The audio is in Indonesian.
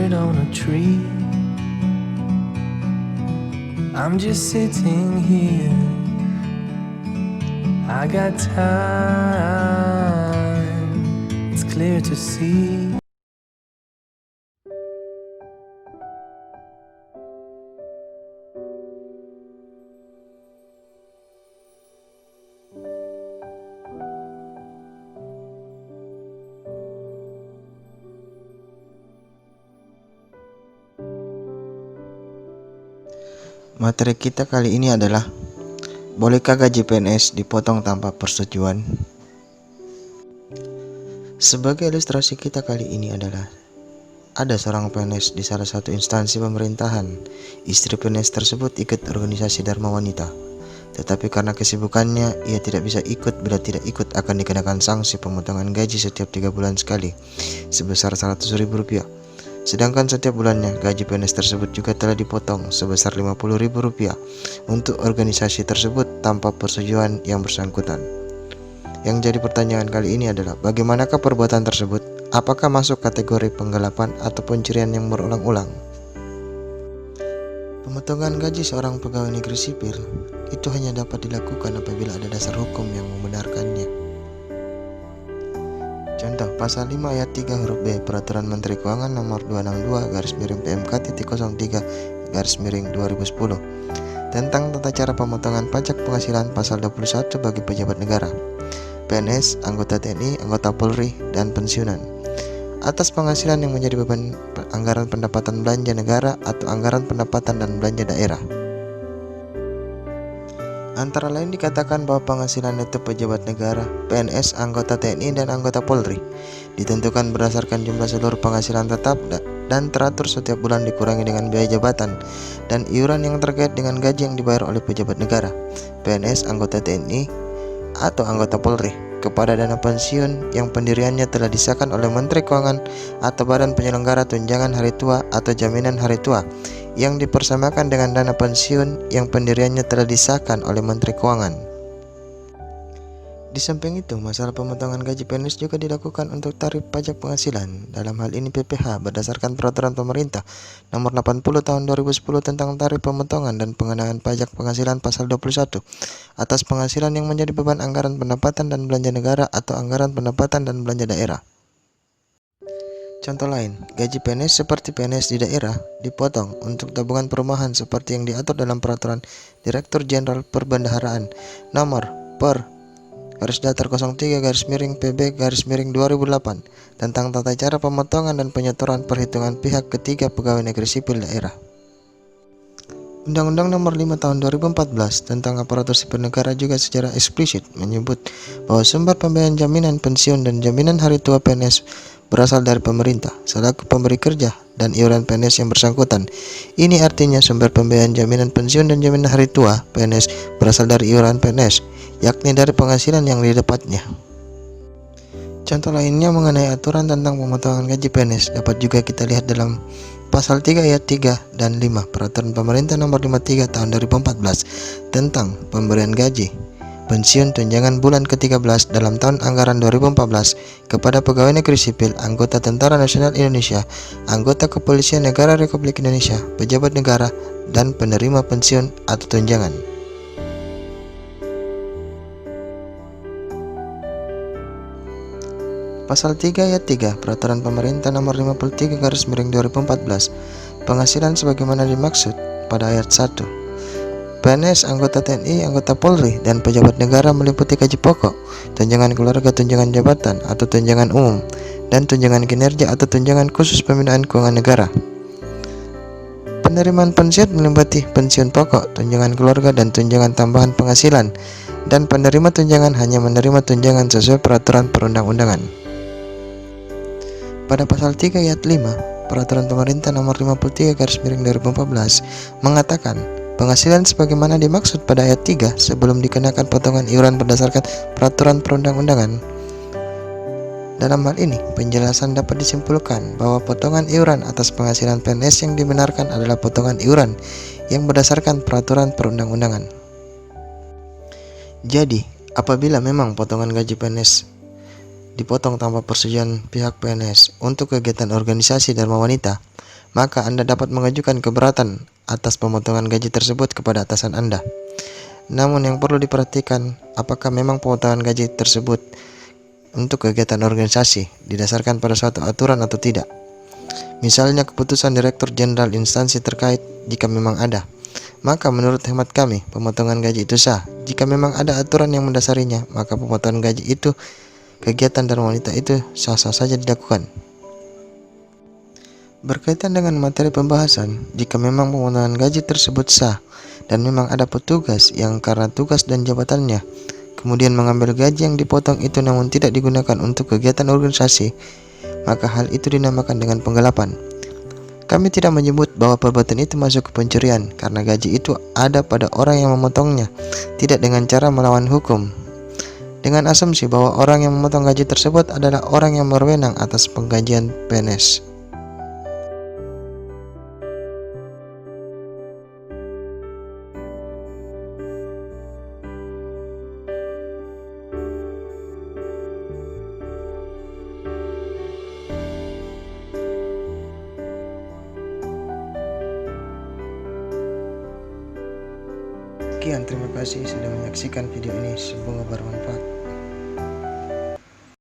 bird on a tree. I'm just sitting here. I got time. It's clear to see. Materi kita kali ini adalah, bolehkah gaji PNS dipotong tanpa persetujuan? Sebagai ilustrasi kita kali ini adalah, ada seorang PNS di salah satu instansi pemerintahan. Istri PNS tersebut ikut organisasi Dharma Wanita, tetapi karena kesibukannya ia tidak bisa ikut. Bila tidak ikut akan dikenakan sanksi pemotongan gaji setiap 3 bulan sekali sebesar Rp100.000. Sedangkan setiap bulannya gaji PNS tersebut juga telah dipotong sebesar Rp50.000 untuk organisasi tersebut tanpa persetujuan yang bersangkutan. Yang jadi pertanyaan kali ini adalah, bagaimanakah perbuatan tersebut? Apakah masuk kategori penggelapan atau pencurian yang berulang-ulang? Pemotongan gaji seorang pegawai negeri sipil itu hanya dapat dilakukan apabila ada dasar hukum yang membenarkannya. Contoh, pasal 5 ayat 3 huruf B Peraturan Menteri Keuangan nomor 262/PMK.03/2010 tentang tata cara pemotongan pajak penghasilan pasal 21 bagi pejabat negara, PNS, anggota TNI, anggota Polri, dan pensiunan atas penghasilan yang menjadi beban anggaran pendapatan belanja negara atau anggaran pendapatan dan belanja daerah. Antara lain dikatakan bahwa penghasilan neto pejabat negara, PNS, anggota TNI, dan anggota Polri ditentukan berdasarkan jumlah seluruh penghasilan tetap dan teratur setiap bulan dikurangi dengan biaya jabatan dan iuran yang terkait dengan gaji yang dibayar oleh pejabat negara, PNS, anggota TNI, atau anggota Polri kepada dana pensiun yang pendiriannya telah disahkan oleh Menteri Keuangan atau Badan Penyelenggara Tunjangan Hari Tua atau Jaminan Hari Tua yang dipersamakan dengan dana pensiun yang pendiriannya telah disahkan oleh Menteri Keuangan. Di samping itu, masalah pemotongan gaji PNS juga dilakukan untuk tarif pajak penghasilan, dalam hal ini PPh, berdasarkan Peraturan Pemerintah Nomor 80 Tahun 2010 tentang tarif pemotongan dan pengenaan pajak penghasilan pasal 21 atas penghasilan yang menjadi beban anggaran pendapatan dan belanja negara atau anggaran pendapatan dan belanja daerah. Contoh lain, gaji PNS seperti PNS di daerah dipotong untuk tabungan perumahan seperti yang diatur dalam Peraturan Direktur Jenderal Perbendaharaan Nomor Per/Datar03/PB/2008 tentang tata cara pemotongan dan penyetoran perhitungan pihak ketiga pegawai negeri sipil daerah. Undang-Undang Nomor 5 Tahun 2014 tentang Aparatur Sipil Negara juga secara eksplisit menyebut bahwa sumber pembiayaan jaminan pensiun dan jaminan hari tua PNS berasal dari pemerintah selaku pemberi kerja dan iuran PNS yang bersangkutan. Ini artinya sumber pembiayaan jaminan pensiun dan jaminan hari tua PNS berasal dari iuran PNS, yakni dari penghasilan yang didapatnya. Contoh lainnya mengenai aturan tentang pemotongan gaji PNS dapat juga kita lihat dalam Pasal 3 ayat 3 dan 5 Peraturan Pemerintah Nomor 53 Tahun 2014 tentang pemberian gaji, pensiun, tunjangan bulan ke-13 dalam tahun anggaran 2014 kepada pegawai negeri sipil, anggota Tentara Nasional Indonesia, anggota Kepolisian Negara Republik Indonesia, pejabat negara, dan penerima pensiun atau tunjangan. Pasal 3 ayat 3 Peraturan Pemerintah Nomor 53/2014 penghasilan sebagaimana dimaksud pada ayat 1. PNS, anggota TNI, anggota Polri, dan pejabat negara meliputi gaji pokok, tunjangan keluarga, tunjangan jabatan atau tunjangan umum, dan tunjangan kinerja atau tunjangan khusus pembinaan keuangan negara. Penerimaan pensiun meliputi pensiun pokok, tunjangan keluarga, dan tunjangan tambahan penghasilan, dan penerima tunjangan hanya menerima tunjangan sesuai peraturan perundang-undangan. Pada pasal 3 ayat 5 Peraturan Pemerintah Nomor 53/2014 mengatakan penghasilan sebagaimana dimaksud pada ayat 3 sebelum dikenakan potongan iuran berdasarkan peraturan perundang-undangan. Dalam hal ini, penjelasan dapat disimpulkan bahwa potongan iuran atas penghasilan PNS yang dibenarkan adalah potongan iuran yang berdasarkan peraturan perundang-undangan. Jadi, apabila memang potongan gaji PNS dipotong tanpa persetujuan pihak PNS untuk kegiatan organisasi Dharma Wanita, maka Anda dapat mengajukan keberatan atas pemotongan gaji tersebut kepada atasan Anda. Namun yang perlu diperhatikan, apakah memang pemotongan gaji tersebut untuk kegiatan organisasi didasarkan pada suatu aturan atau tidak. Misalnya keputusan Direktur Jenderal instansi terkait jika memang ada, maka menurut hemat kami pemotongan gaji itu sah. Jika memang ada aturan yang mendasarinya, maka pemotongan gaji itu kegiatan dan wanita itu sah-sah saja dilakukan. Berkaitan dengan materi pembahasan, jika memang pemotongan gaji tersebut sah dan memang ada petugas yang karena tugas dan jabatannya kemudian mengambil gaji yang dipotong itu namun tidak digunakan untuk kegiatan organisasi, maka hal itu dinamakan dengan penggelapan. Kami tidak menyebut bahwa perbuatan itu masuk ke pencurian karena gaji itu ada pada orang yang memotongnya, tidak dengan cara melawan hukum. Dengan asumsi bahwa orang yang memotong gaji tersebut adalah orang yang berwenang atas penggajian PNS. Sekian, terima kasih sudah menyaksikan video ini, semoga bermanfaat.